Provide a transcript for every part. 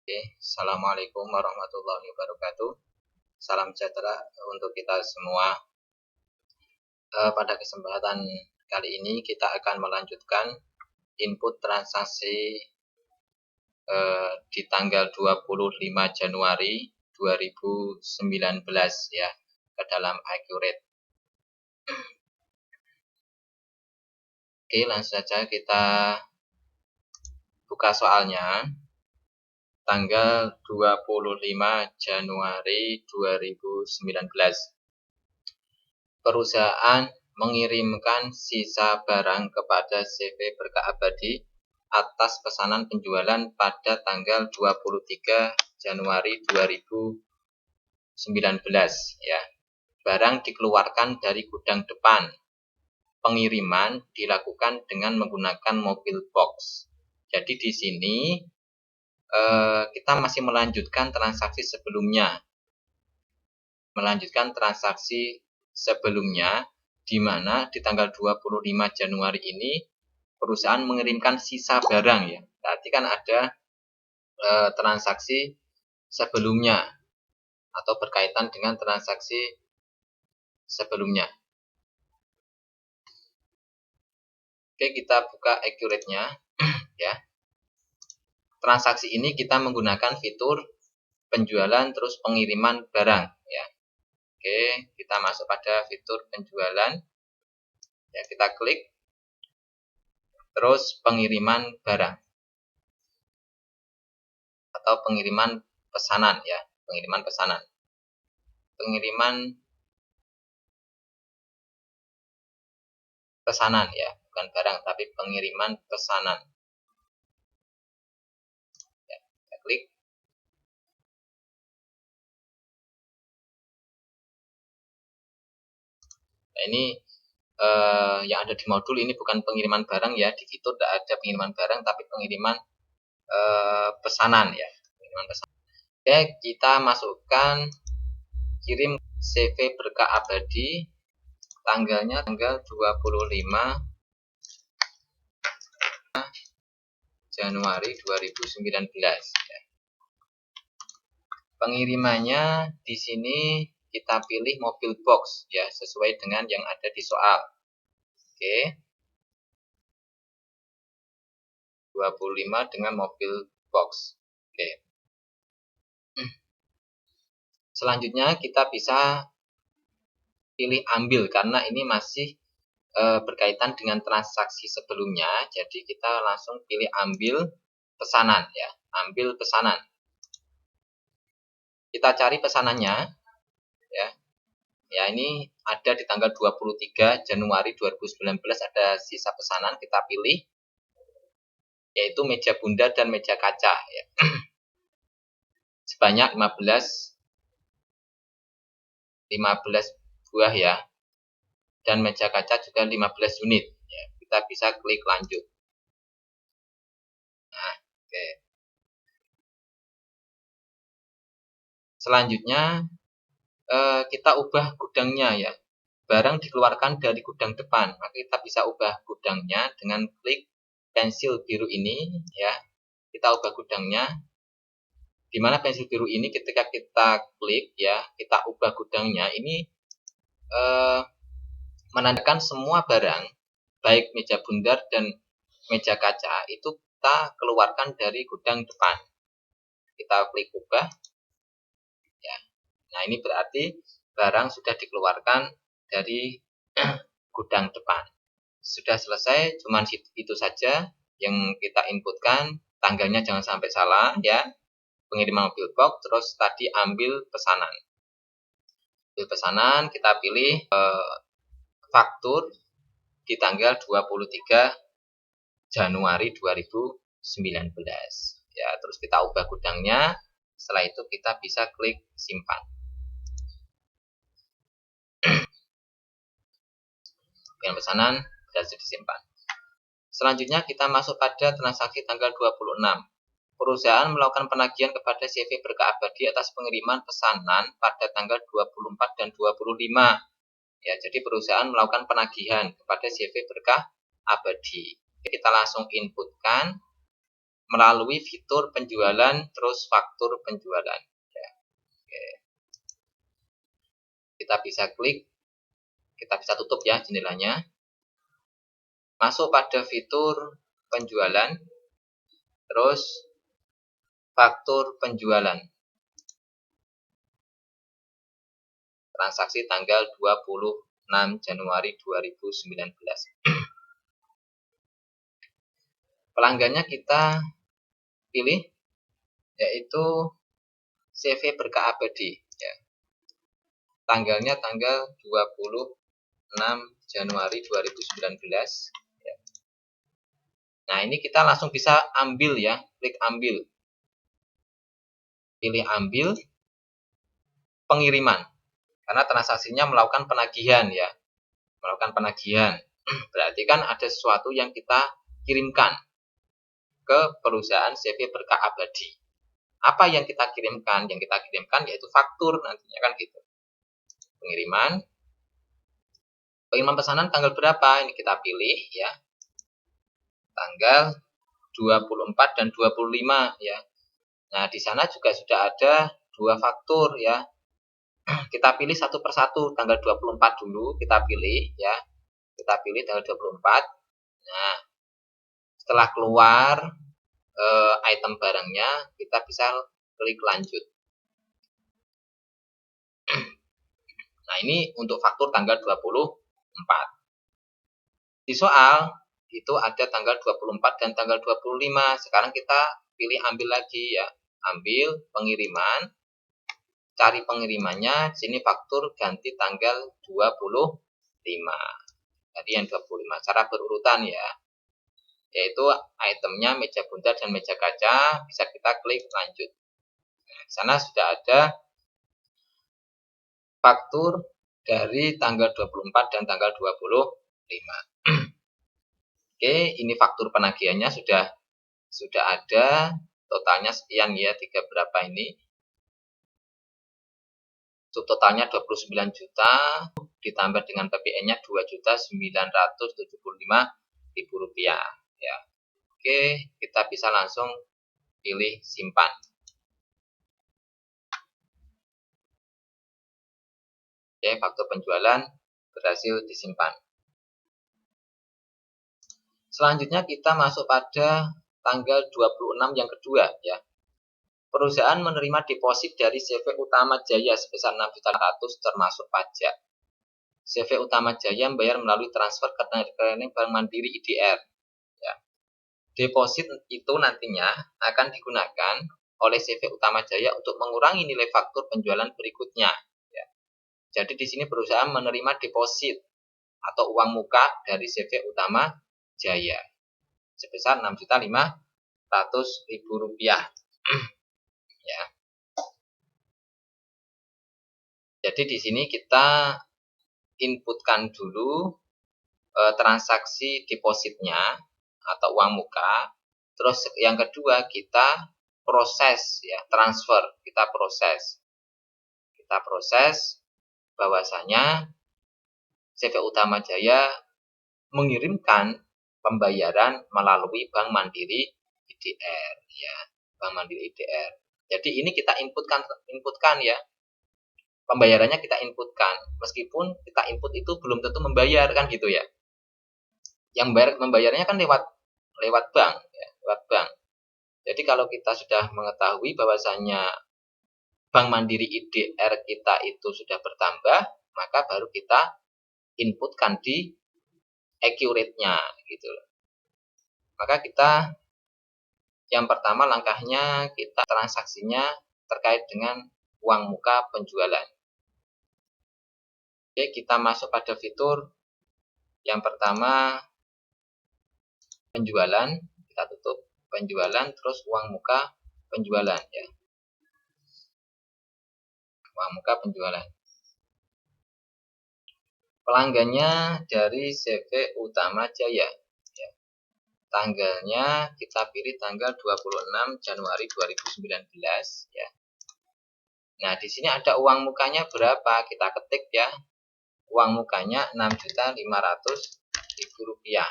Oke, Assalamualaikum warahmatullahi wabarakatuh. Salam sejahtera untuk kita semua. Pada kesempatan kali ini kita akan melanjutkan input transaksi di tanggal 25 Januari 2019 ya ke dalam Accurate. Oke, langsung saja kita buka soalnya. Tanggal 25 Januari 2019. Perusahaan mengirimkan sisa barang kepada CV Berkah Abadi atas pesanan penjualan pada tanggal 23 Januari 2019 ya. Barang dikeluarkan dari gudang depan. Pengiriman dilakukan dengan menggunakan mobil box. Jadi di sini kita masih melanjutkan transaksi sebelumnya. Di mana di tanggal 25 Januari ini perusahaan mengirimkan sisa barang ya. Berarti kan ada transaksi sebelumnya atau berkaitan dengan transaksi sebelumnya. Oke, kita buka Accurate-nya ya. Transaksi ini kita menggunakan fitur penjualan terus pengiriman barang ya. Oke, kita masuk pada fitur penjualan. Ya, kita klik. Terus pengiriman barang. Atau pengiriman pesanan ya, pengiriman pesanan. Pengiriman pesanan ya, bukan barang tapi pengiriman pesanan. Ya, kita klik. Nah, ini yang ada di modul ini bukan pengiriman barang ya, di fitur tidak ada pengiriman barang tapi pengiriman pesanan ya, pengiriman pesanan. Oke, kita masukkan kirim CV Berkah Abadi, tanggalnya tanggal 25 Januari 2019 ya. Pengirimannya di sini kita pilih mobil box ya, sesuai dengan yang ada di soal. Oke. 25 dengan mobil box. Oke. Selanjutnya kita bisa pilih ambil karena ini masih berkaitan dengan transaksi sebelumnya. Jadi kita langsung pilih ambil pesanan ya, ambil pesanan. Kita cari pesanannya ya. Ya, ini ada di tanggal 23 Januari 2019 ada sisa pesanan, kita pilih yaitu meja bunda dan meja kaca ya. Sebanyak 15 buah ya. Dan meja kaca juga 15 unit ya. Kita bisa klik lanjut. Nah, oke. Selanjutnya kita ubah gudangnya ya. Barang dikeluarkan dari gudang depan, maka kita bisa ubah gudangnya dengan klik pensil biru ini ya. Kita ubah gudangnya. Di mana pensil biru ini ketika kita klik ya, kita ubah gudangnya, ini menandakan semua barang baik meja bundar dan meja kaca itu kita keluarkan dari gudang depan. Kita klik ubah ya. Nah, ini berarti barang sudah dikeluarkan dari gudang depan. Sudah selesai, cuman itu saja yang kita inputkan. Tanggalnya jangan sampai salah ya. Pengiriman mobil box, terus tadi ambil pesanan. Ambil pesanan, kita pilih faktur di tanggal 23 Januari 2019 ya. Terus kita ubah gudangnya. Setelah itu kita bisa klik simpan. Dengan pesanan berhasil disimpan. Selanjutnya kita masuk pada transaksi tanggal 26. Perusahaan melakukan penagihan kepada CV Berkah Abadi atas pengiriman pesanan pada tanggal 24 dan 25. Ya, jadi perusahaan melakukan penagihan kepada CV Berkah Abadi. Kita langsung inputkan melalui fitur penjualan terus faktur penjualan. Ya. Oke. Kita bisa klik, kita bisa tutup ya jendelanya. Masuk pada fitur penjualan terus faktur penjualan. Transaksi tanggal 26 Januari 2019. Pelanggannya kita pilih, yaitu CV berkah abadi. Ya. Tanggalnya tanggal 26 Januari 2019. Ya. Nah, ini kita langsung bisa ambil ya, klik ambil. Pilih ambil pengiriman. Karena transaksinya melakukan penagihan ya. Melakukan penagihan. Berarti kan ada sesuatu yang kita kirimkan ke perusahaan CV berkah abadi. Apa yang kita kirimkan? Yang kita kirimkan yaitu faktur nantinya kan gitu. Pengiriman pesanan tanggal berapa? Ini kita pilih ya. Tanggal 24 dan 25 ya. Nah, di sana juga sudah ada 2 faktur ya. Kita pilih satu persatu. Tanggal 24 dulu kita pilih ya. Kita pilih tanggal 24. Nah, setelah keluar item barangnya, kita bisa klik lanjut. Nah, ini untuk faktur tanggal 24. Di soal itu ada tanggal 24 dan tanggal 25. Sekarang kita pilih ambil lagi ya. Ambil pengiriman. Cari pengirimannya, sini faktur ganti tanggal 25. Tadi yang 25. Cara berurutan ya. Yaitu itemnya meja bundar dan meja kaca, bisa kita klik lanjut. Nah, di sana sudah ada faktur dari tanggal 24 dan tanggal 25. Oke, ini faktur penagihannya sudah ada, totalnya sekian ya, 3 berapa ini. Subtotalnya 29 juta, ditambah dengan PPN-nya 2.975.000 rupiah. Ya. Oke, kita bisa langsung pilih simpan. Oke, faktur penjualan berhasil disimpan. Selanjutnya kita masuk pada tanggal 26 yang kedua ya. Perusahaan menerima deposit dari CV Utama Jaya sebesar 6.100.000 termasuk pajak. CV Utama Jaya membayar melalui transfer ke rekening Bank Mandiri IDR. Ya. Deposit itu nantinya akan digunakan oleh CV Utama Jaya untuk mengurangi nilai faktur penjualan berikutnya. Ya. Jadi di sini perusahaan menerima deposit atau uang muka dari CV Utama Jaya sebesar 6.500.000 rupiah. Ya. Jadi di sini kita inputkan dulu transaksi depositnya atau uang muka. Terus yang kedua kita proses ya, transfer, kita proses bahwasanya CV Utama Jaya mengirimkan pembayaran melalui Bank Mandiri IDR ya, Bank Mandiri IDR. Jadi ini kita inputkan ya. Pembayarannya kita inputkan, meskipun kita input itu belum tentu membayar kan gitu ya. Yang membayarnya kan lewat bank ya, lewat bank. Jadi kalau kita sudah mengetahui bahwasanya Bank Mandiri IDR kita itu sudah bertambah, maka baru kita inputkan di accurate-nya gitu. Maka kita yang pertama langkahnya kita transaksinya terkait dengan uang muka penjualan. Oke, kita masuk pada fitur yang pertama penjualan, kita tutup penjualan, terus uang muka penjualan ya. Uang muka penjualan. Pelanggannya dari CV Utama Jaya ya. Tanggalnya kita pilih tanggal 26 Januari 2019 ya. Nah, di sini ada uang mukanya berapa? Kita ketik ya. Uang mukanya 6.500.000 rupiah.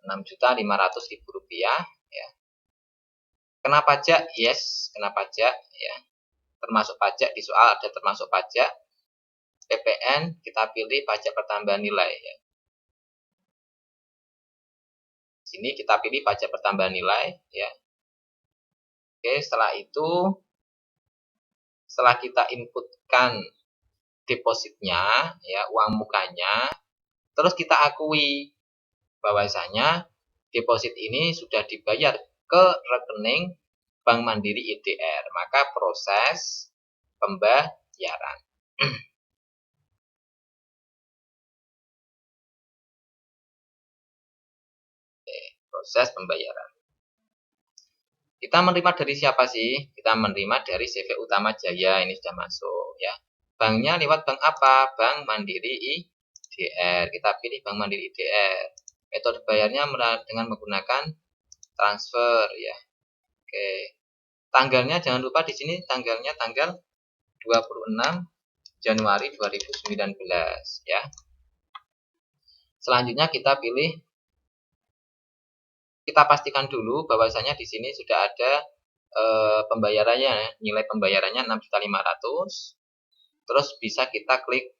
6.500.000 rupiah ya. Kena pajak, yes, kena pajak ya. Termasuk pajak di soal ada termasuk pajak. PPN kita pilih pajak pertambahan nilai ya. Sini kita pilih pajak pertambahan nilai ya. Oke, setelah itu setelah kita inputkan depositnya ya, uang mukanya, terus kita akui bahwasanya deposit ini sudah dibayar ke rekening Bank Mandiri IDR, maka proses pembayaran. Oke, proses pembayaran. Kita menerima dari siapa sih? Kita menerima dari CV Utama Jaya, ini sudah masuk ya. Banknya lewat bank apa? Bank Mandiri IDR. Kita pilih Bank Mandiri IDR. Metode bayarnya dengan menggunakan transfer ya. Oke. Tanggalnya jangan lupa di sini tanggalnya tanggal 26 Januari 2019 ya. Selanjutnya kita pilih, kita pastikan dulu bahwasanya di sini sudah ada pembayarannya, nilai pembayarannya 6.500.000. Terus bisa kita klik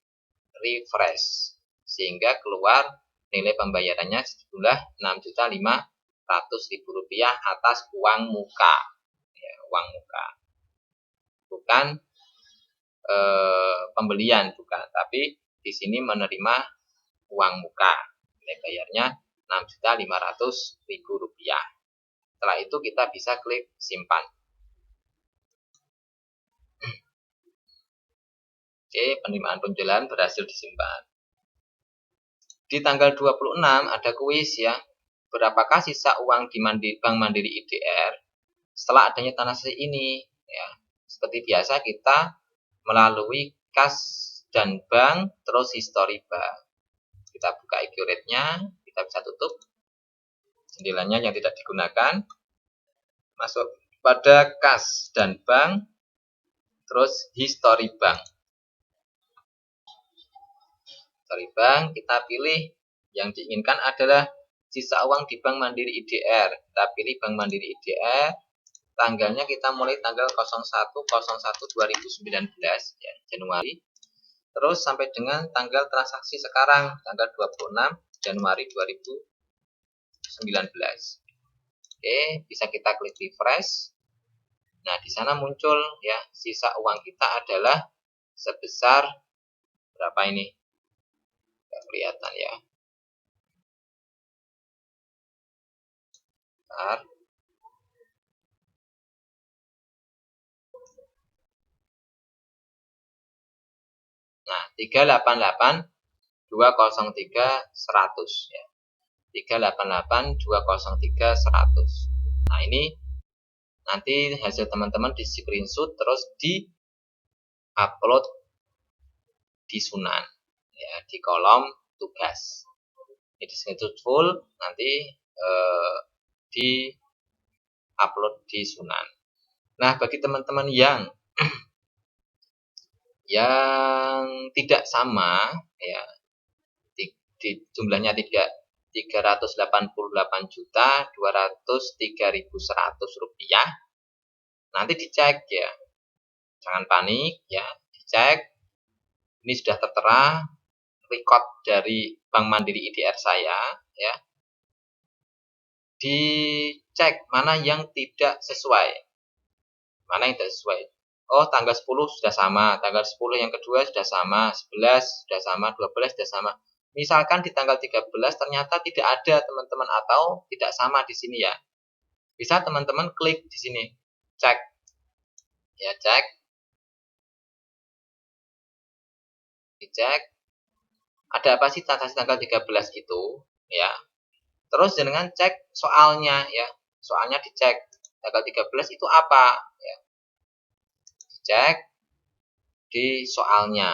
refresh sehingga keluar nilai pembayarannya sejumlah 6.500.000 rupiah atas uang muka ya, uang muka, bukan pembelian, bukan, tapi di sini menerima uang muka. Nilai bayarnya 6.500.000 rupiah. Setelah itu kita bisa klik simpan. Oke, penerimaan penjualan berhasil disimpan. Di tanggal 26 ada kuis ya. Berapakah sisa uang di Bank Mandiri IDR setelah adanya transaksi ini ya. Seperti biasa kita melalui kas dan bank, terus history bank. Kita buka accurate-nya, kita bisa tutup jendelanya yang tidak digunakan. Masuk pada kas dan bank, terus history bank. History bank kita pilih yang diinginkan adalah sisa uang di Bank Mandiri IDR. Kita pilih Bank Mandiri IDR. Tanggalnya kita mulai tanggal 01/01/2019 ya, Januari. Terus sampai dengan tanggal transaksi sekarang tanggal 26 Januari 2019. Oke, bisa kita klik refresh. Nah, di sana muncul ya, sisa uang kita adalah sebesar berapa ini? Nggak kelihatan ya. Bentar. Nah, 388.203.100 ya. 388.203.100. Nah, ini nanti hasil teman-teman di screenshot terus di upload di Sunan ya, di kolom tugas. Ini screenshot full nanti di upload di Sunan. Nah, bagi teman-teman yang tidak sama ya, di jumlahnya tidak 388.203.100 rupiah, nanti dicek ya, jangan panik ya, dicek. Ini sudah tertera record dari Bank Mandiri IDR saya ya, dicek mana yang tidak sesuai, mana yang tidak sesuai. Oh, tanggal 10 sudah sama, tanggal 10 yang kedua sudah sama, 11 sudah sama, 12 sudah sama. Misalkan di tanggal 13 ternyata tidak ada teman-teman atau tidak sama di sini ya. Bisa teman-teman klik di sini, cek. Ya, cek. Dicek. Ada apa sih transaksi tanggal 13 itu, ya. Terus dengan cek soalnya ya. Soalnya dicek. Tanggal 13 itu apa, ya. Dicek di soalnya.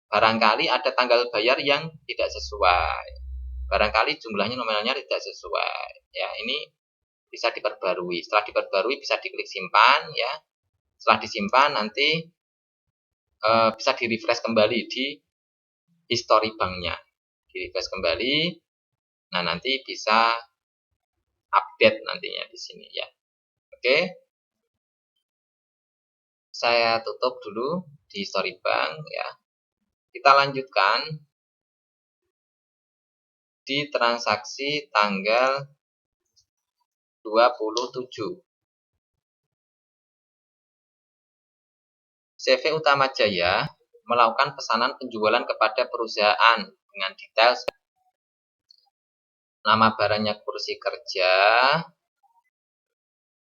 Barangkali ada tanggal bayar yang tidak sesuai. Barangkali jumlahnya nominalnya tidak sesuai. Ya, ini bisa diperbarui. Setelah diperbarui bisa diklik simpan ya. Setelah disimpan nanti bisa di-refresh kembali di history banknya. Di-refresh kembali. Nah, nanti bisa update nantinya di sini ya. Oke. Saya tutup dulu di Storybank ya. Kita lanjutkan di transaksi tanggal 27. CV Utama Jaya melakukan pesanan penjualan kepada perusahaan dengan detail nama barangnya kursi kerja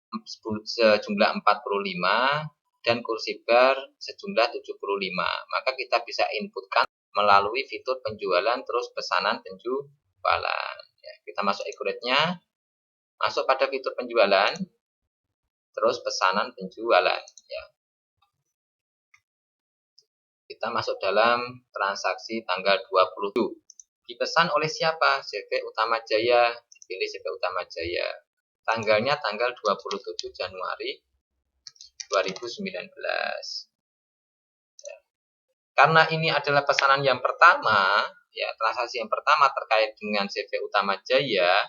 sejumlah 45 dan kursi bar sejumlah 75. Maka kita bisa inputkan melalui fitur penjualan terus pesanan penjualan. Ya, kita masuk accurate-nya, masuk pada fitur penjualan terus pesanan penjualan ya. Kita masuk dalam transaksi tanggal 27. Dipesan oleh siapa? CV Utama Jaya. Dipilih CV Utama Jaya. Tanggalnya tanggal 27 Januari 2019. Ya. Karena ini adalah pesanan yang pertama, ya, transaksi yang pertama terkait dengan CV Utama Jaya,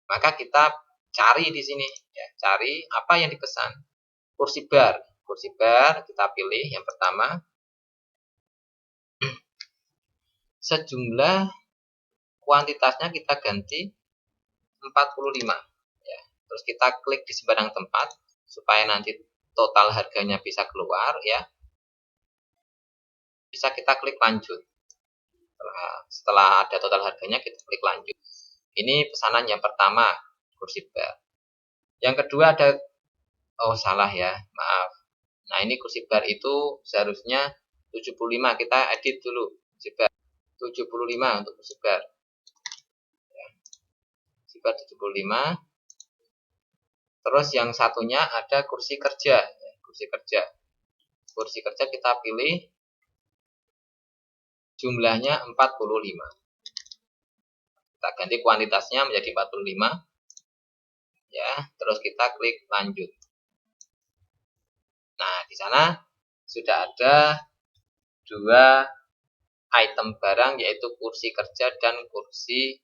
maka kita cari di sini, ya, cari apa yang dipesan. Kursi bar. Kursi bar kita pilih yang pertama. Sejumlah kuantitasnya kita ganti 45 ya. Terus kita klik di sembarang tempat supaya nanti total harganya bisa keluar ya. Bisa kita klik lanjut. Setelah ada total harganya kita klik lanjut. Ini pesanan yang pertama, kursi bar. Yang kedua ada, oh salah ya, maaf. Nah, ini kursi bar itu seharusnya 75, kita edit dulu kursi bar. 75 untuk kursi bar. Ya. Kursi bar 75. Terus yang satunya ada kursi kerja. Kursi kerja. Kursi kerja kita pilih jumlahnya 45. Kita ganti kuantitasnya menjadi 45. Ya, terus kita klik lanjut. Nah, di sana sudah ada dua item barang yaitu kursi kerja dan kursi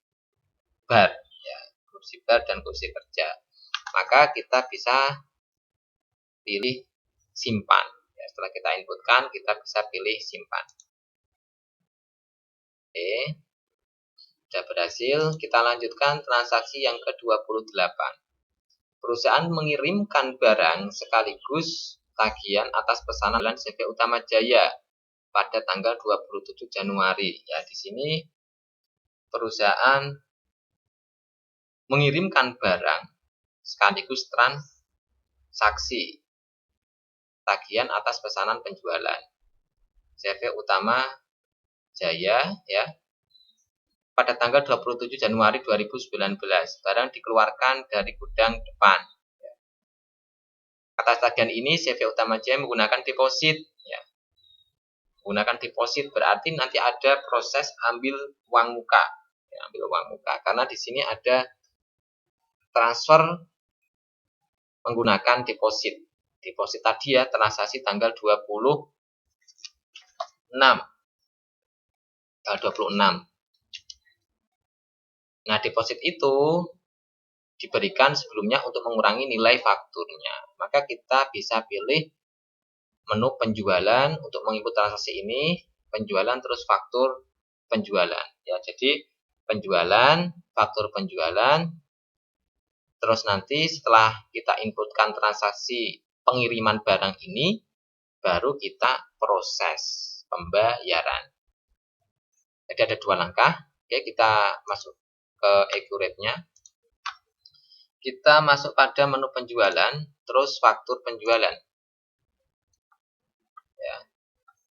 bar. Ya, kursi bar dan kursi kerja. Maka kita bisa pilih simpan. Ya, setelah kita inputkan, kita bisa pilih simpan. Oke, sudah berhasil. Kita lanjutkan transaksi yang ke-28. Perusahaan mengirimkan barang sekaligus tagihan atas pesanan CV Utama Jaya pada tanggal 27 Januari. Ya, di sini perusahaan mengirimkan barang sekaligus transaksi tagihan atas pesanan penjualan CV Utama Jaya ya pada tanggal 27 Januari 2019. Barang dikeluarkan dari gudang depan. Atas tagihan ini CV Utama Jaya menggunakan deposit ya. Menggunakan deposit berarti nanti ada proses ambil uang muka. Ya, ambil uang muka karena di sini ada transfer menggunakan deposit. Deposit tadi ya transaksi tanggal 26. Tanggal 26. Nah, deposit itu diberikan sebelumnya untuk mengurangi nilai fakturnya. Maka kita bisa pilih menu penjualan untuk menginput transaksi ini, penjualan terus faktur penjualan. Ya, jadi penjualan, faktur penjualan, terus nanti setelah kita inputkan transaksi pengiriman barang ini, baru kita proses pembayaran. Jadi ada dua langkah. Oke, kita masuk ke accurate-nya. Kita masuk pada menu penjualan, terus faktur penjualan. Ya,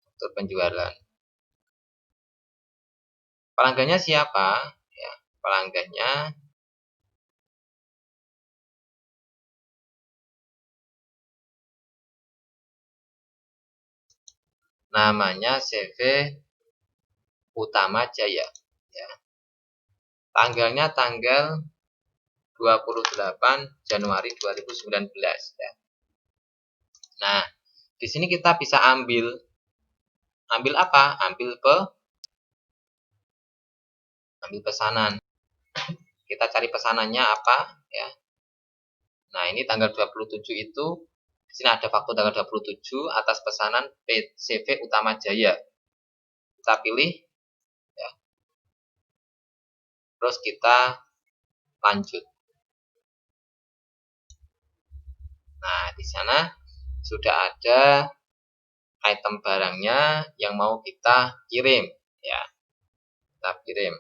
faktur penjualan. Pelanggannya siapa? Ya, pelanggannya namanya CV Utama Jaya. Ya. Tanggalnya tanggal 28 Januari 2019. Ya. Nah, di sini kita bisa ambil apa? Ambil ambil pesanan. Kita cari pesanannya apa ya. Nah, ini tanggal 27 itu di sini ada faktur tanggal 27 atas pesanan CV Utama Jaya. Kita pilih ya. Terus kita lanjut. Nah, di sana sudah ada item barangnya yang mau kita kirim ya. Kita kirim.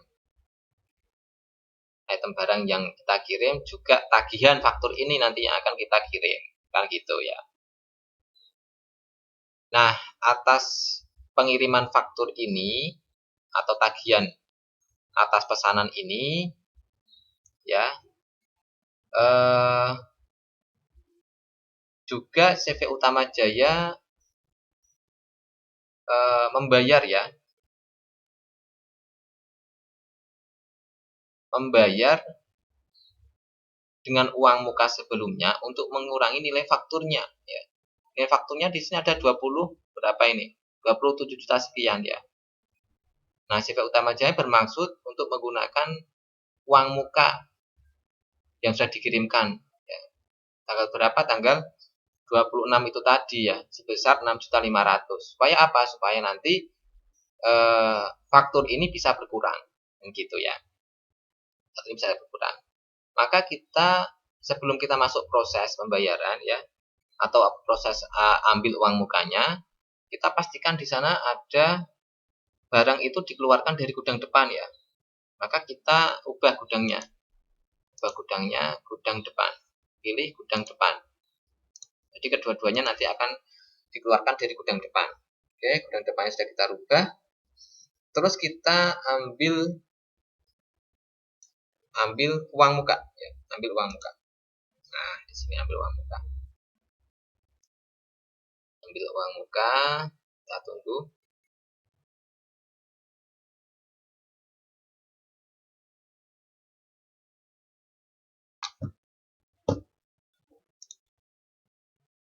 Item barang yang kita kirim juga tagihan faktur ini nanti yang akan kita kirim. Kan gitu ya. Nah, atas pengiriman faktur ini atau tagihan atas pesanan ini ya juga CV Utama Jaya membayar ya, membayar dengan uang muka sebelumnya untuk mengurangi nilai fakturnya ya. Nilai fakturnya di sini ada 20 berapa ini? 27 juta sekian ya. Nah, CV Utama Jaya bermaksud untuk menggunakan uang muka yang sudah dikirimkan ya. Tanggal berapa? Tanggal 26 itu tadi ya, sebesar 6.500.000. Supaya apa? Supaya nanti faktur ini bisa berkurang gitu ya. Faktur ini bisa berkurang. Maka kita sebelum kita masuk proses pembayaran ya atau proses ambil uang mukanya, kita pastikan di sana ada barang itu dikeluarkan dari gudang depan ya. Maka kita ubah gudangnya. Ubah gudangnya gudang depan. Pilih gudang depan. Jadi kedua-duanya nanti akan dikeluarkan dari gudang depan. Oke, gudang depannya sudah kita rubah. Terus kita ambil uang muka ya, ambil uang muka. Nah, di sini ambil uang muka. Ambil uang muka, kita tunggu.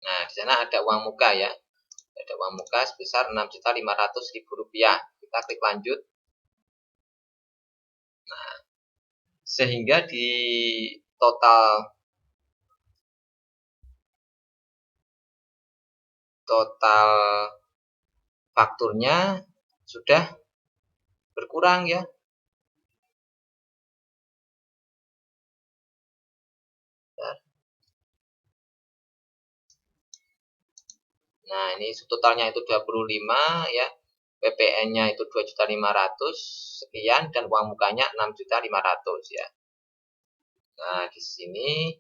Nah, di sana ada uang muka ya. Ada uang muka sebesar 6.500.000 rupiah. Kita klik lanjut. Nah, sehingga di total fakturnya sudah berkurang ya. Nah, ini totalnya itu 25 ya. PPN-nya itu 2.500.000 sekian dan uang mukanya 6.500.000 ya. Nah, di sini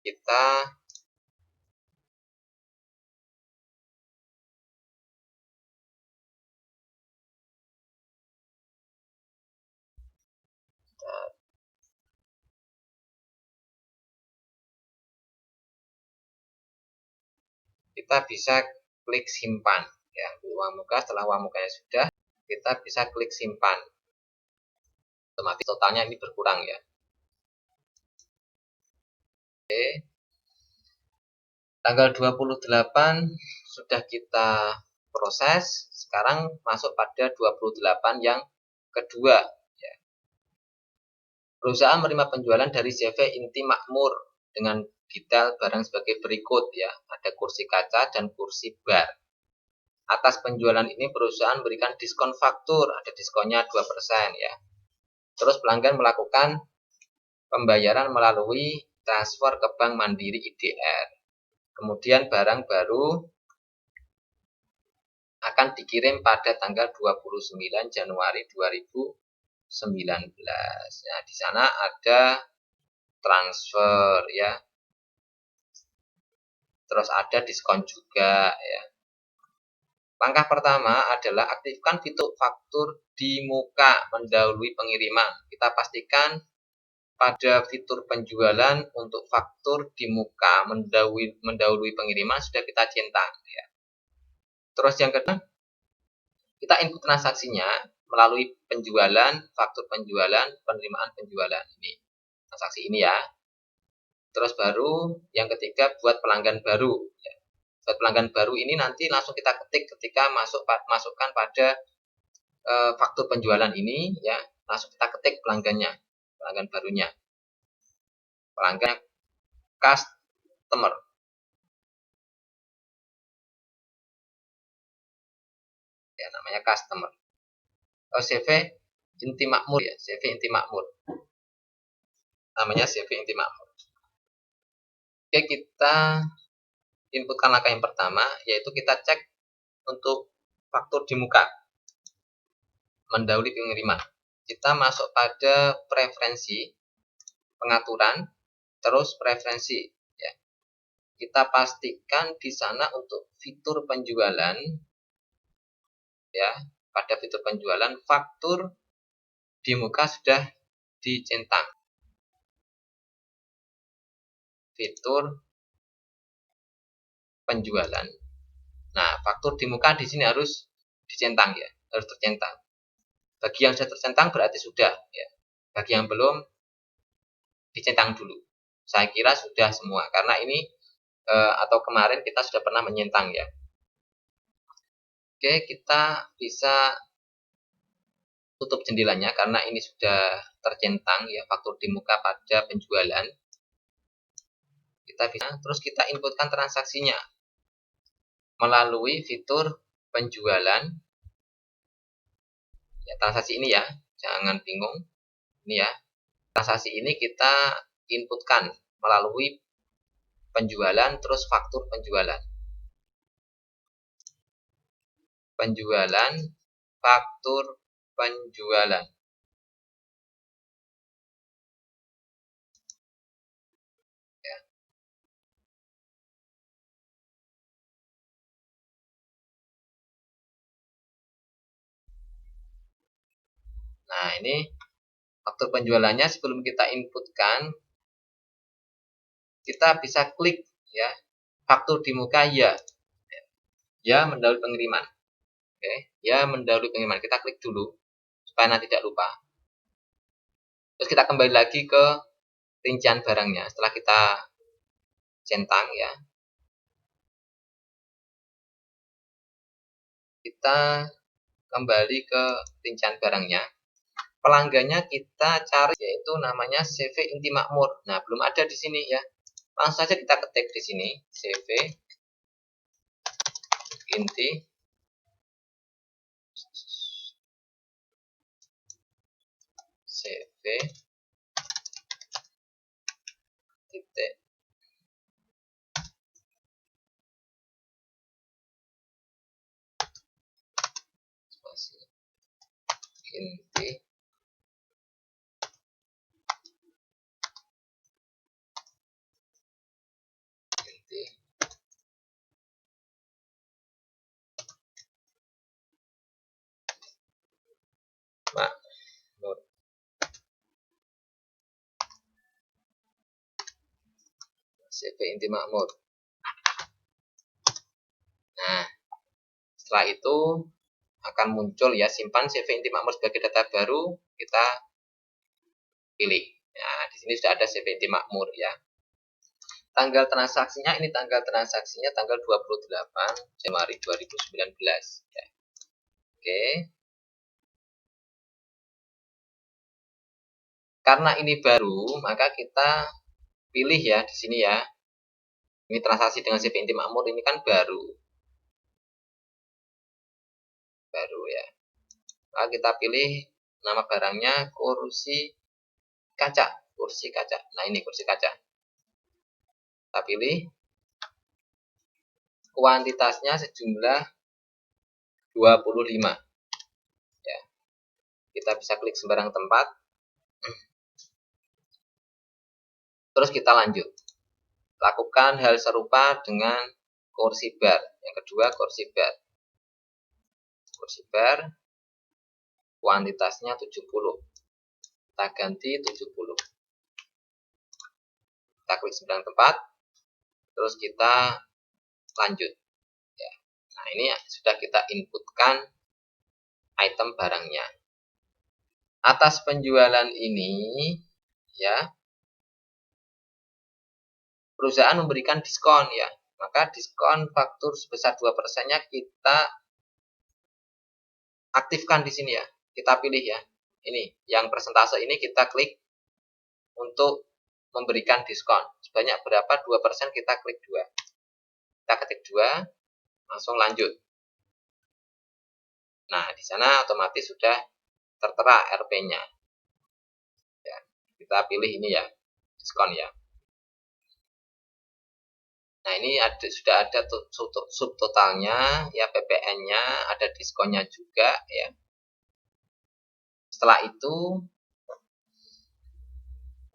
kita bisa klik simpan ya. Uang muka, setelah uang mukanya sudah, kita bisa klik simpan. Otomatis totalnya ini berkurang ya. Oke. Tanggal 28 sudah kita proses. Sekarang masuk pada 28 yang kedua ya. Perusahaan menerima penjualan dari CV Inti Makmur dengan detail barang sebagai berikut ya. Ada kursi kaca dan kursi bar. Atas penjualan ini perusahaan berikan diskon faktur, ada diskonnya 2% ya. Terus pelanggan melakukan pembayaran melalui transfer ke Bank Mandiri IDR. Kemudian barang baru akan dikirim pada tanggal 29 Januari 2019. Nah, di sana ada transfer ya. Terus ada diskon juga ya. Langkah pertama adalah aktifkan fitur faktur di muka mendahului pengiriman. Kita pastikan pada fitur penjualan untuk faktur di muka mendahului pengiriman sudah kita centang ya. Terus yang kedua, kita input transaksinya melalui penjualan, faktur penjualan, penerimaan penjualan ini. Transaksi ini ya. Terus baru yang ketiga buat pelanggan baru ya. Buat pelanggan baru ini nanti langsung kita ketik ketika masukkan pada faktur penjualan ini ya, langsung kita ketik pelanggan barunya, pelanggan customer ya, namanya customer. CV inti makmur ya, CV inti makmur, namanya CV inti makmur. Oke, kita inputkan langkah yang pertama, yaitu kita cek untuk faktur di muka mendahului pengiriman. Kita masuk pada preferensi pengaturan, terus preferensi ya. Kita pastikan di sana untuk fitur penjualan ya, pada fitur penjualan faktur di muka sudah dicentang. Fitur penjualan. Nah, faktur di muka di sini harus dicentang ya, harus tercentang. Bagi yang sudah tercentang berarti sudah ya. Bagi yang belum, dicentang dulu. Saya kira sudah semua karena ini atau kemarin kita sudah pernah menyentang ya. Oke, kita bisa tutup jendelanya karena ini sudah tercentang ya, faktur di muka pada penjualan. Kita bisa terus kita inputkan transaksinya melalui fitur penjualan ya, transaksi ini ya, jangan bingung ini ya. Transaksi ini kita inputkan melalui penjualan terus faktur penjualan, faktur penjualan ya. Nah, ini faktur penjualannya. Sebelum kita inputkan, kita bisa klik ya, faktur di muka ya mendahului pengiriman. Oke, ya mendahului pengiriman. Kita klik dulu supaya nanti tidak lupa. Terus kita kembali lagi ke rincian barangnya setelah kita centang ya. Kita kembali ke rincian barangnya. Pelanggannya kita cari, yaitu namanya CV inti makmur. Nah, belum ada di sini ya. Langsung saja kita ketik di sini CV inti CV titik inti makmur. CV inti makmur. Nah, setelah itu akan muncul ya, simpan CV inti makmur sebagai data baru, kita pilih. Nah, di sini sudah ada CV inti makmur ya. Tanggal transaksinya ini tanggal 28 Januari 2019 ya. Oke. Karena ini baru, maka kita pilih ya di sini ya. Ini transaksi dengan CV inti makmur ini kan baru ya. Maka kita pilih nama barangnya kursi kaca. Nah, ini kursi kaca. Kita pilih kuantitasnya sejumlah 25 ya. Kita bisa klik sembarang tempat. Terus kita lanjut. Lakukan hal serupa dengan kursi bar. Yang kedua, kursi bar. Kursi bar kuantitasnya 70. Kita ganti 70. Kita klik sembarang tempat. Terus kita lanjut ya. Nah, ini sudah kita inputkan item barangnya. Atas penjualan ini ya, perusahaan memberikan diskon ya. Maka diskon faktur sebesar 2%-nya kita aktifkan di sini ya. Kita pilih ya. Ini, yang persentase ini kita klik untuk memberikan diskon. Sebanyak berapa? 2%, kita klik 2. Kita ketik 2, langsung lanjut. Nah, di sana otomatis sudah tertera RP-nya. Ya, kita pilih ini ya, diskon ya. Nah, ini sudah ada subtotalnya, ya PPN-nya, ada diskonnya juga ya. Setelah itu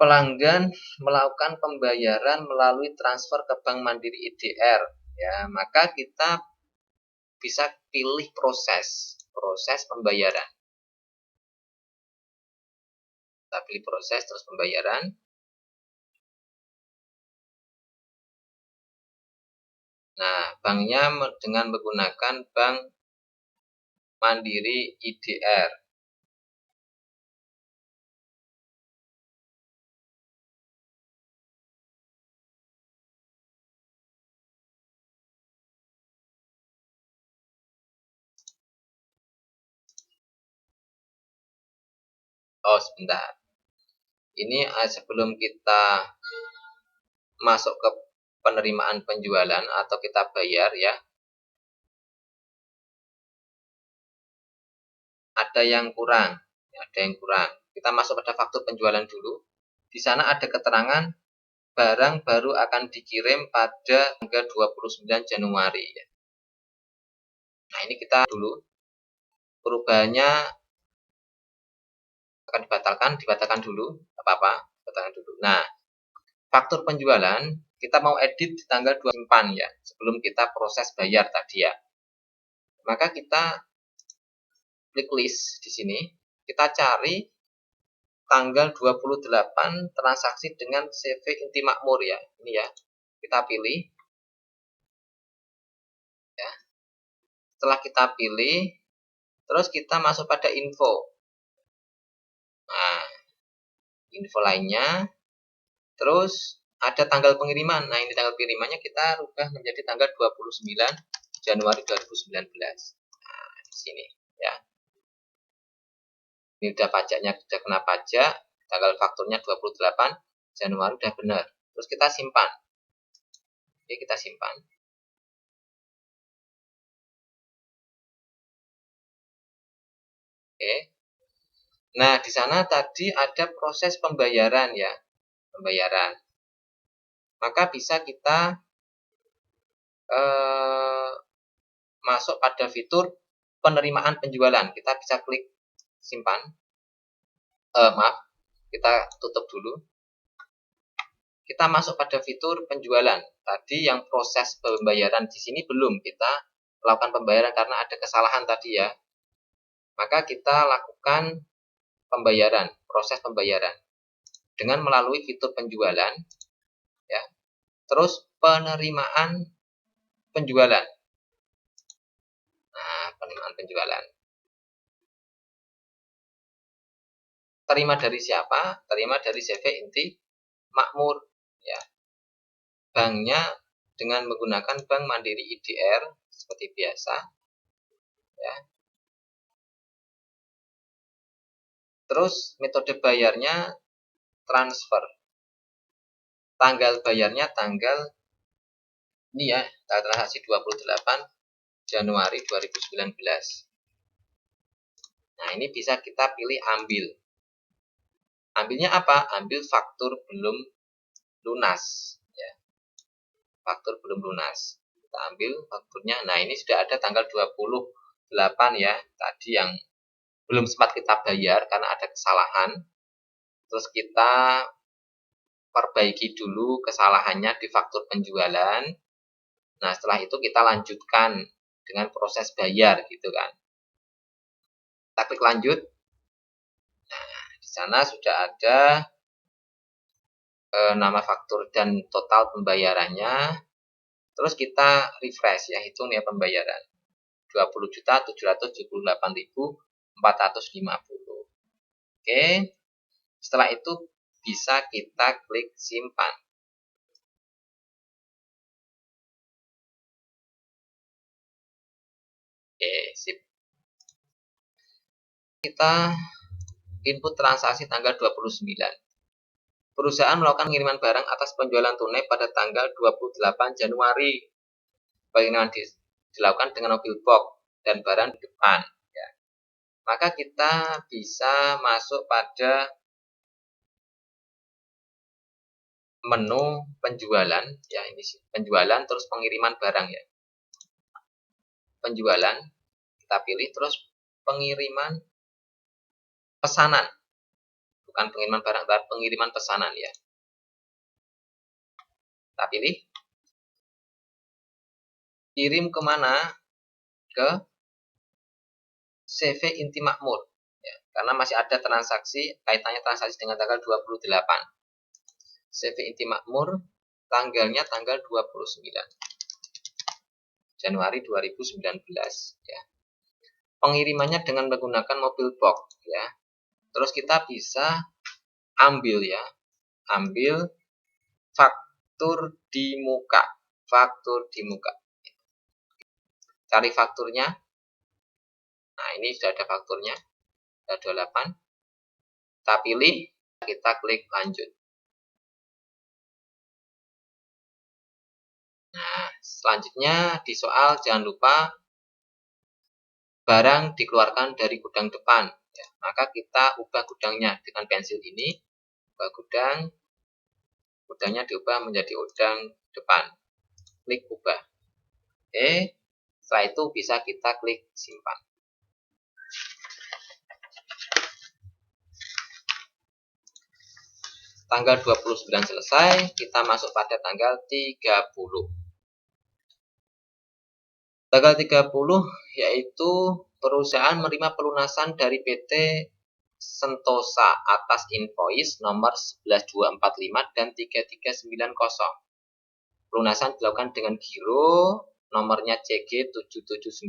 pelanggan melakukan pembayaran melalui transfer ke Bank Mandiri IDR ya, maka kita bisa pilih proses pembayaran. Kita pilih proses terus pembayaran. Nah, banknya dengan menggunakan Bank Mandiri IDR. Oh, sebentar. Ini sebelum kita masuk ke penerimaan penjualan atau kita bayar ya, ada yang kurang. Kita masuk pada faktur penjualan dulu. Di sana ada keterangan barang baru akan dikirim pada tanggal 29 Januari ya. Nah, ini kita dulu. Perubahannya akan dibatalkan dulu, apa-apa, dibatalkan dulu. Nah, faktur penjualan kita mau edit di tanggal 2 simpan ya, sebelum kita proses bayar tadi ya. Maka kita klik list di sini, kita cari tanggal 28 transaksi dengan CV Inti Makmur ya. Ini ya. Kita pilih ya. Setelah kita pilih, terus kita masuk pada info. Nah, info lainnya, terus ada tanggal pengiriman. Nah, ini tanggal pengirimannya kita rubah menjadi tanggal 29 Januari 2019. Nah, di sini ya. Ini udah pajaknya, sudah kena pajak, tanggal fakturnya 28 Januari udah benar. Terus kita simpan. Oke, kita simpan. Oke. Nah, di sana tadi ada proses pembayaran ya. Pembayaran. Maka bisa kita masuk pada fitur penerimaan penjualan. Kita bisa klik simpan. Maaf, kita tutup dulu. Kita masuk pada fitur penjualan. Tadi yang proses pembayaran di sini belum kita lakukan pembayaran karena ada kesalahan tadi ya. Maka kita lakukan pembayaran, proses pembayaran dengan melalui fitur penjualan ya. Terus penerimaan penjualan. Nah, penerimaan penjualan. Terima dari siapa? Terima dari CV Inti Makmur ya. Banknya dengan menggunakan Bank Mandiri IDR seperti biasa ya. Terus metode bayarnya transfer. Tanggal bayarnya tanggal ini ya, tanggal transaksi 28 Januari 2019. Nah, ini bisa kita pilih ambil. Ambilnya apa? Ambil faktur belum lunas ya. Faktur belum lunas. Kita ambil fakturnya. Nah, ini sudah ada tanggal 28 ya. Tadi yang belum sempat kita bayar karena ada kesalahan. Terus kita perbaiki dulu kesalahannya di faktur penjualan. Nah, setelah itu kita lanjutkan dengan proses bayar gitu kan. Kita klik lanjut. Nah, di sana sudah ada nama faktur dan total pembayarannya. Terus kita refresh ya, hitung ya pembayaran. 20.778.450. Oke. Setelah itu bisa kita klik simpan. Oke, sip. Kita input transaksi tanggal 29. Perusahaan melakukan pengiriman barang atas penjualan tunai pada tanggal 28 Januari. Pengiriman dilakukan dengan mobil box dan barang di depan. Ya. Maka kita bisa masuk pada menu penjualan. Ya, ini penjualan terus pengiriman barang ya. Penjualan kita pilih, terus pengiriman pesanan. Bukan pengiriman barang, tapi pengiriman pesanan ya. Kita pilih. Kirim kemana? Ke CV Inti Makmur. Ya, karena masih ada transaksi, kaitannya transaksi dengan tanggal 28. CV Inti Makmur, tanggalnya tanggal 29 Januari 2019. Ya. Pengirimannya dengan menggunakan mobil box. Ya. Terus kita bisa ambil ya, ambil faktur di muka, faktur di muka. Cari fakturnya. Nah, ini sudah ada fakturnya, ada 28. Kita pilih, kita klik lanjut. Nah, selanjutnya di soal jangan lupa barang dikeluarkan dari gudang depan. Ya, maka kita ubah gudangnya dengan pensil ini. Ubah gudang, gudangnya diubah menjadi gudang depan. Klik ubah. Oke, setelah itu bisa kita klik simpan. Tanggal 29 selesai, kita masuk pada tanggal 30. Tanggal 30 yaitu perusahaan menerima pelunasan dari PT Sentosa atas invoice nomor 11245 dan 3390. Pelunasan dilakukan dengan giro nomornya CG 779001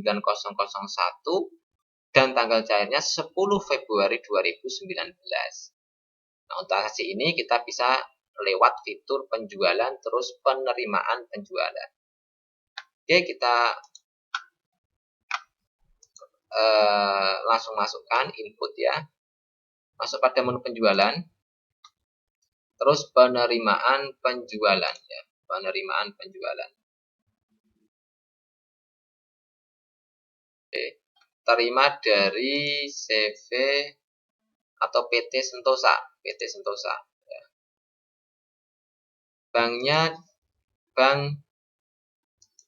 dan tanggal cairnya 10 Februari 2019. Nah, untuk transaksi ini kita bisa lewat fitur penjualan terus penerimaan penjualan. Oke, kita langsung masukkan input ya. Masuk pada menu penjualan. Terus penerimaan penjualan ya. Penerimaan penjualan. Oke. Terima dari CV atau PT Sentosa. PT Sentosa. Ya. Banknya Bank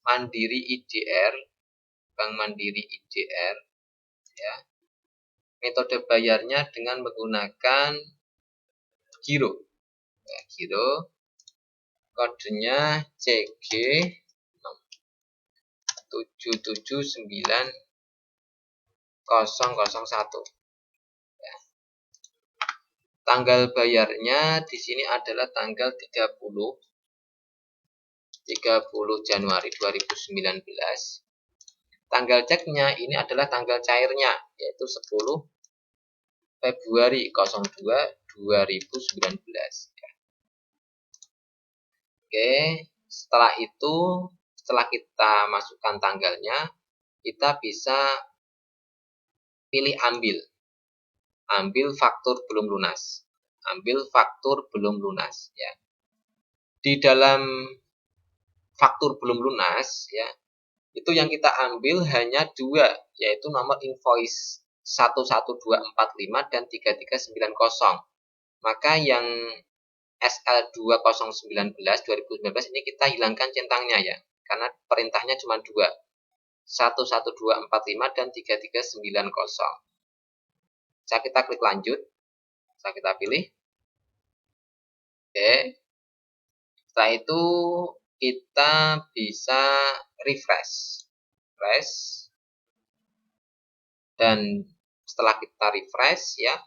Mandiri IDR. Bank Mandiri IDR. Ya. Metode bayarnya dengan menggunakan giro. Ya, giro. Kodenya CG 779001. Ya. Tanggal bayarnya di sini adalah tanggal 30 Januari 2019. Tanggal ceknya ini adalah tanggal cairnya, yaitu 10 Februari 02 2019. Ya. Oke, setelah itu, setelah kita masukkan tanggalnya, kita bisa pilih ambil faktur belum lunas, ambil faktur belum lunas ya. Di dalam faktur belum lunas ya, itu yang kita ambil hanya dua, yaitu nomor invoice 11245 dan 3390. Maka yang SL2019 ini kita hilangkan centangnya ya, karena perintahnya cuma dua, 11245 dan 3390. Bisa kita klik lanjut, bisa kita pilih. Oke. Setelah itu kita bisa refresh. Dan setelah kita refresh ya,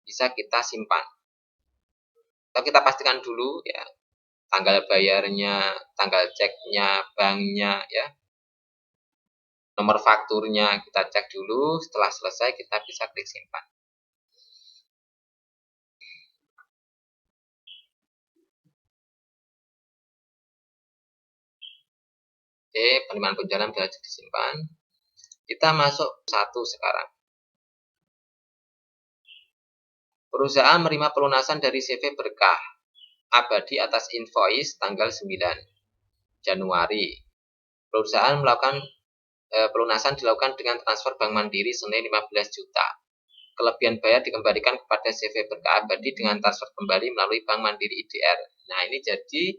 bisa kita simpan. Atau kita pastikan dulu ya, tanggal bayarnya, tanggal ceknya, banknya ya. Nomor fakturnya kita cek dulu, setelah selesai kita bisa klik simpan. Oke, penerimaan penjualan sudah disimpan. Kita masuk 1 sekarang. Perusahaan menerima pelunasan dari CV berkah abadi atas invoice tanggal 9 Januari. Perusahaan melakukan pelunasan dilakukan dengan transfer Bank Mandiri senilai 15 juta. Kelebihan bayar dikembalikan kepada CV berkah abadi dengan transfer kembali melalui Bank Mandiri IDR. Nah, ini jadi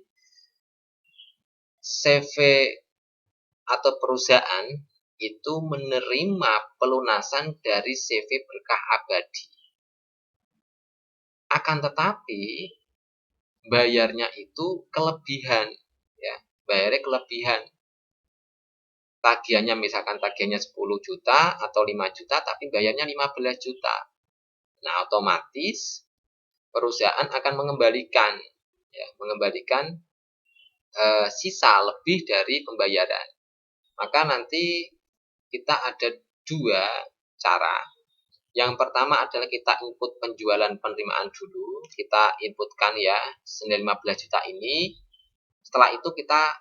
CV atau perusahaan itu menerima pelunasan dari CV berkah abadi. Akan tetapi bayarnya itu kelebihan, ya, bayarnya kelebihan. Tagihannya misalkan tagihannya 10 juta atau 5 juta, tapi bayarnya 15 juta. Nah, otomatis perusahaan akan mengembalikan sisa lebih dari pembayaran. Maka nanti kita ada 2 cara. Yang pertama adalah kita input penjualan penerimaan dulu. Kita inputkan ya senilai 15 juta ini. Setelah itu kita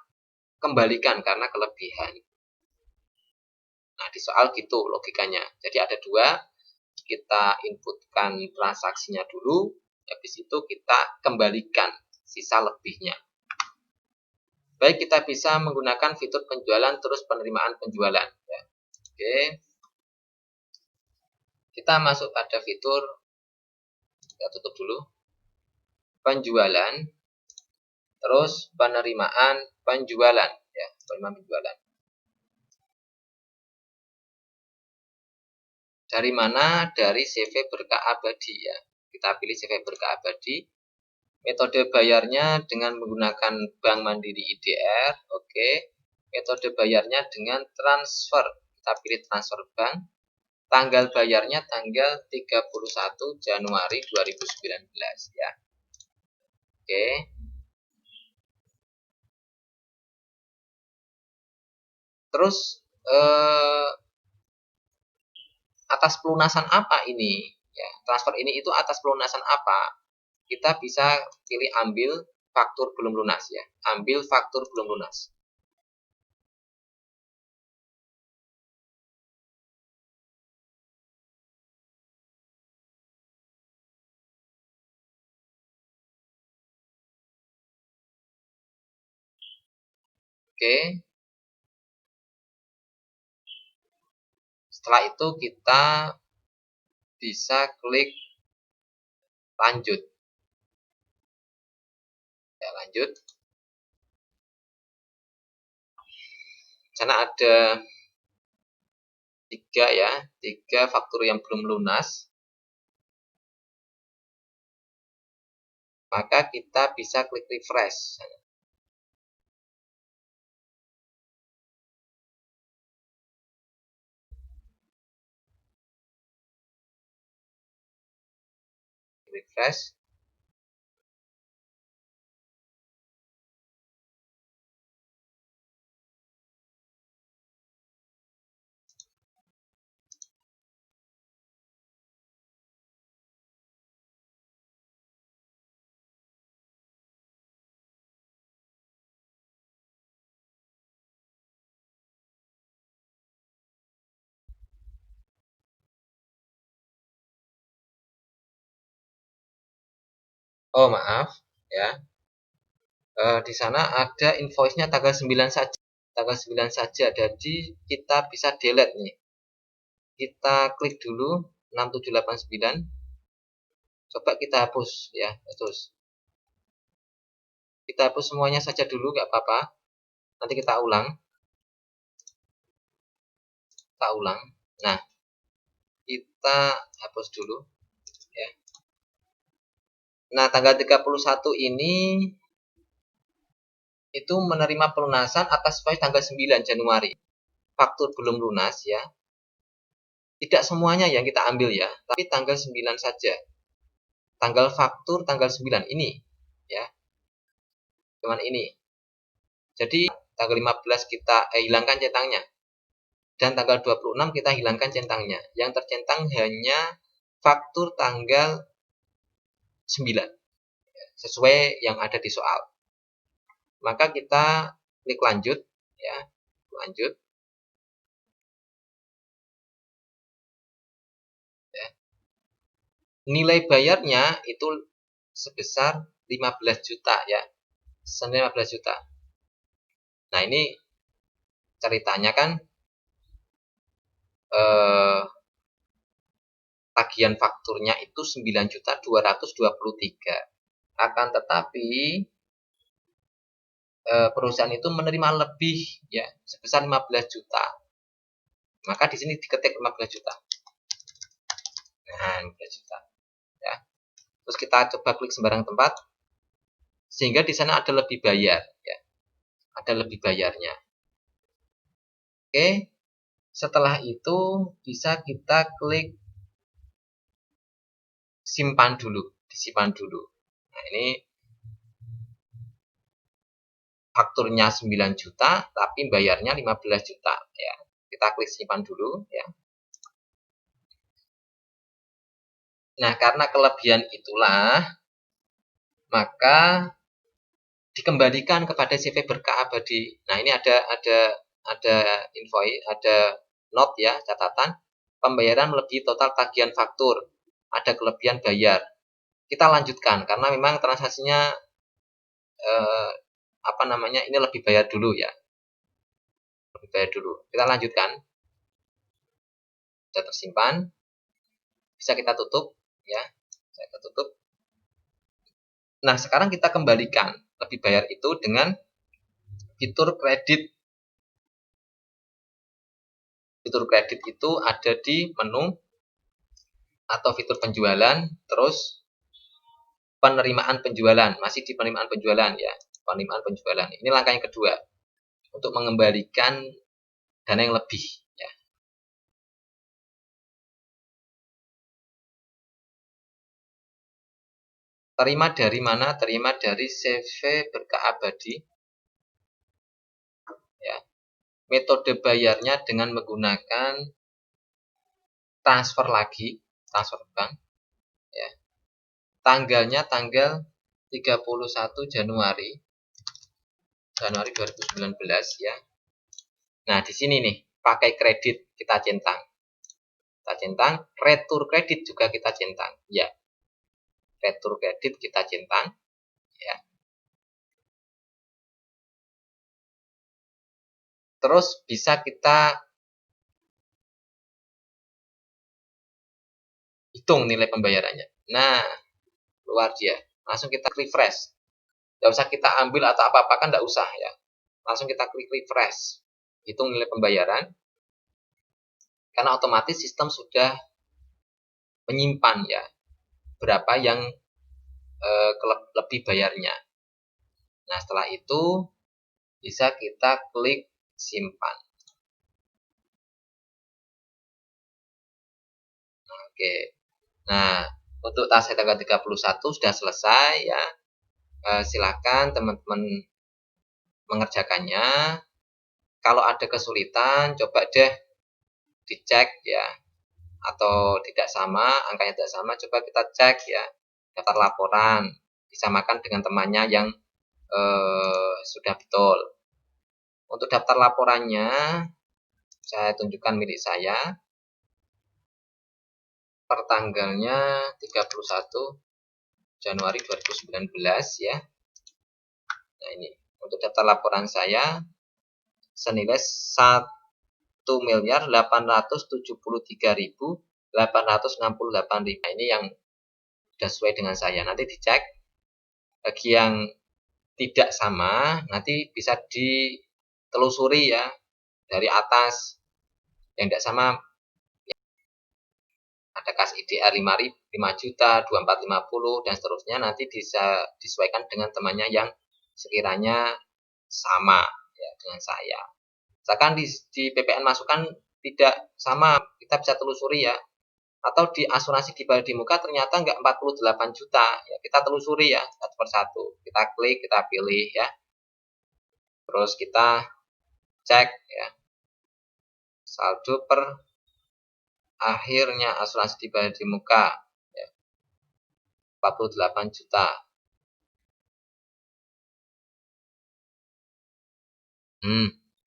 kembalikan karena kelebihan. Nah, di soal gitu logikanya. Jadi ada 2, kita inputkan transaksinya dulu, habis itu kita kembalikan sisa lebihnya. Baik, kita bisa menggunakan fitur penjualan terus penerimaan penjualan. Ya. Oke. Kita masuk pada fitur, kita tutup dulu. Penjualan terus penerimaan penjualan. Ya, penerimaan penjualan. Dari mana? Dari CV berkah abadi ya. Kita pilih CV berkah abadi. Metode bayarnya dengan menggunakan Bank Mandiri IDR. Oke. Metode bayarnya dengan transfer. Kita pilih transfer bank. Tanggal bayarnya tanggal 31 Januari 2019 ya. Oke. Terus atas pelunasan apa ini? Ya, transfer ini itu atas pelunasan apa? Kita bisa pilih ambil faktur belum lunas ya. Ambil faktur belum lunas. Oke. Setelah itu kita bisa klik lanjut. Ya, lanjut. Sana ada 3 faktur yang belum lunas. Maka kita bisa klik refresh. Refresh. Oh, maaf ya. Di sana ada invoice-nya tanggal 9 saja. Tanggal 9 saja. Jadi kita bisa delete nih. Kita klik dulu 6789. Coba kita hapus ya, terus. Kita hapus semuanya saja dulu, nggak apa-apa. Nanti kita ulang. Nah, kita hapus dulu ya. Nah, tanggal 31 ini itu menerima pelunasan atas invoice tanggal 9 Januari. Faktur belum lunas ya. Tidak semuanya yang kita ambil ya, tapi tanggal 9 saja. Tanggal faktur tanggal 9 ini ya. Cuman ini. Jadi tanggal 15 kita hilangkan centangnya. Dan tanggal 26 kita hilangkan centangnya. Yang tercentang hanya faktur tanggal 9. Sesuai yang ada di soal. Maka kita klik lanjut ya. Lanjut. nilai bayarnya itu sebesar 15 juta ya. 15 juta. Nah, ini ceritanya kan tagihan fakturnya itu 9.223. Akan tetapi perusahaan itu menerima lebih ya sebesar 15 juta. Maka di sini diketik 15 juta. Nah, 15 juta. Ya. Terus kita coba klik sembarang tempat sehingga di sana ada lebih bayar ya. Ada lebih bayarnya. Oke. Setelah itu bisa kita klik simpan dulu, disimpan dulu. Nah, ini fakturnya 9 juta tapi bayarnya 15 juta ya. Kita klik simpan dulu ya. Nah, karena kelebihan itulah maka dikembalikan kepada CV berkah abadi. Nah, ini ada invoice, ada note ya, catatan pembayaran melebihi total tagihan faktur. Ada kelebihan bayar. Kita lanjutkan karena memang transaksinya ini lebih bayar dulu ya. Lebih bayar dulu. Kita lanjutkan. Sudah tersimpan. Bisa kita tutup ya. Bisa kita tutup. Nah, sekarang kita kembalikan lebih bayar itu dengan fitur kredit. Fitur kredit itu ada di menu atau fitur penjualan, terus penerimaan penjualan, masih di penerimaan penjualan ya, penerimaan penjualan. Ini langkah yang kedua untuk mengembalikan dana yang lebih ya. Terima dari mana? Terima dari CV berkah abadi ya. Metode bayarnya dengan menggunakan transfer lagi, transfer bank ya. Tanggalnya tanggal 31 Januari 2019 ya. Nah, di sini nih, pakai kredit kita centang. Kita centang, retur kredit juga kita centang. Ya. Retur kredit kita centang ya. Terus bisa kita hitung nilai pembayarannya. Nah, luar dia. Langsung kita refresh. Tidak usah kita ambil atau apa-apa kan tidak usah ya. Langsung kita klik refresh. Hitung nilai pembayaran. Karena otomatis sistem sudah menyimpan ya berapa yang lebih bayarnya. Nah, setelah itu bisa kita klik simpan. Oke. Nah, untuk tas tanggal 31 sudah selesai ya. Silakan teman-teman mengerjakannya. Kalau ada kesulitan, coba deh dicek ya. Atau tidak sama, angkanya tidak sama, coba kita cek ya. Daftar laporan, disamakan dengan temannya yang sudah betul. Untuk daftar laporannya, saya tunjukkan milik saya. Per tanggalnya 31 Januari 2019 ya. Nah, ini untuk daftar laporan saya senilai 1.873.868. Ini yang sudah sesuai dengan saya. Nanti dicek. Bagi yang tidak sama, nanti bisa ditelusuri ya dari atas. Yang tidak sama ada kas IDR 5 juta, 2450 dan seterusnya, nanti bisa disesuaikan dengan temannya yang sekiranya sama ya dengan saya. Misalkan di PPN masukan tidak sama, kita bisa telusuri ya. Atau di asuransi di Bali Muka ternyata nggak 48 juta, ya kita telusuri ya satu persatu. Kita klik, kita pilih ya. Terus kita cek ya saldo per akhirnya asuransi di Bali Muka ya, 48 juta.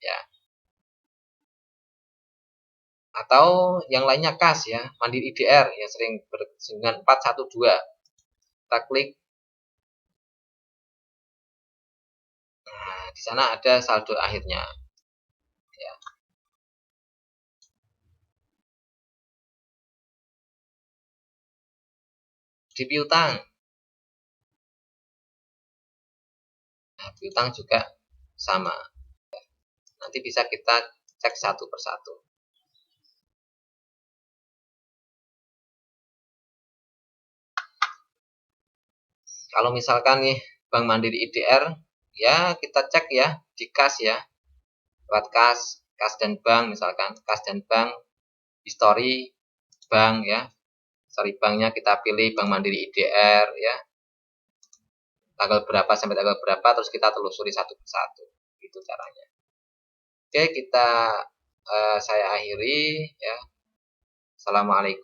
Ya. Atau yang lainnya kas ya, Mandiri IDR yang sering bersinggungan 412. Kita klik. Nah, di sana ada saldo akhirnya. Ya. Di piutang. Nah, piutang juga sama. Nanti bisa kita cek satu persatu. Kalau misalkan nih Bank Mandiri IDR, ya kita cek ya di kas ya, lewat kas dan bank misalkan, kas dan bank, history bank ya, history banknya kita pilih Bank Mandiri IDR ya, tanggal berapa sampai tanggal berapa, terus kita telusuri satu persatu, itu caranya. Oke, saya akhiri ya. Assalamualaikum.